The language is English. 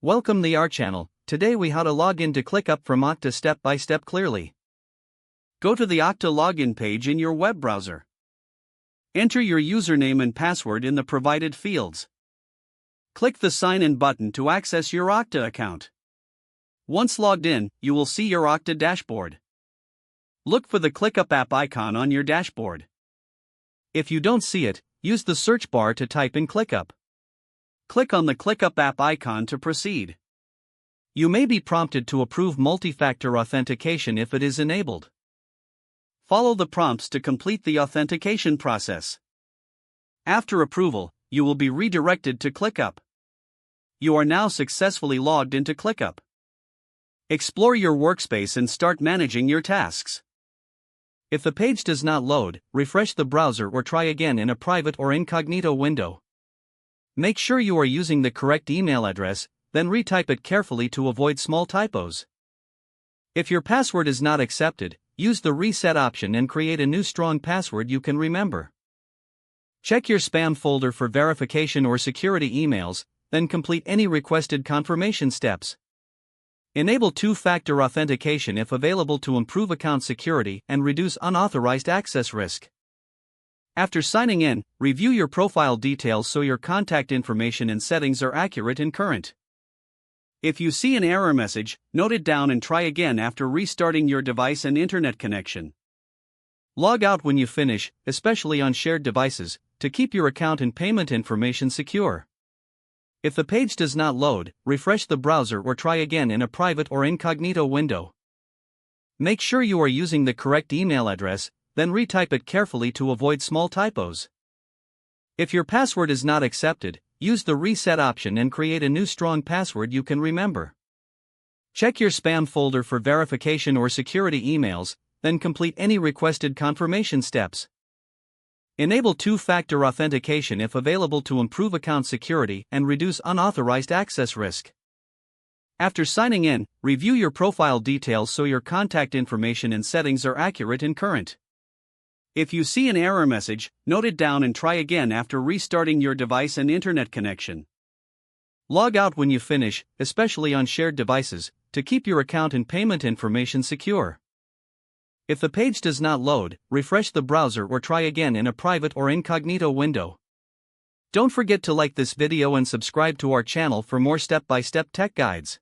Welcome to our channel. Today we how to log into ClickUp from Okta step by step clearly. Go to the Okta login page in your web browser. Enter your username and password in the provided fields. Click the Sign In button to access your Okta account. Once logged in, you will see your Okta dashboard. Look for the ClickUp app icon on your dashboard. If you don't see it, use the search bar to type in ClickUp. Click on the ClickUp app icon to proceed. You may be prompted to approve multi-factor authentication if it is enabled. Follow the prompts to complete the authentication process. After approval, you will be redirected to ClickUp. You are now successfully logged into ClickUp. Explore your workspace and start managing your tasks. If the page does not load, refresh the browser or try again in a private or incognito window. Make sure you are using the correct email address, then retype it carefully to avoid small typos. If your password is not accepted, use the reset option and create a new strong password you can remember. Check your spam folder for verification or security emails, then complete any requested confirmation steps. Enable two-factor authentication if available to improve account security and reduce unauthorized access risk. After signing in, review your profile details so your contact information and settings are accurate and current. If you see an error message, note it down and try again after restarting your device and internet connection. Log out when you finish, especially on shared devices, to keep your account and payment information secure. If the page does not load, refresh the browser or try again in a private or incognito window. Make sure you are using the correct email address, then retype it carefully to avoid small typos. If your password is not accepted, use the reset option and create a new strong password you can remember. Check your spam folder for verification or security emails, then complete any requested confirmation steps. Enable two-factor authentication if available to improve account security and reduce unauthorized access risk. After signing in, review your profile details so your contact information and settings are accurate and current. If you see an error message, note it down and try again after restarting your device and internet connection. Log out when you finish, especially on shared devices, to keep your account and payment information secure. If the page does not load, refresh the browser or try again in a private or incognito window. Don't forget to like this video and subscribe to our channel for more step-by-step tech guides.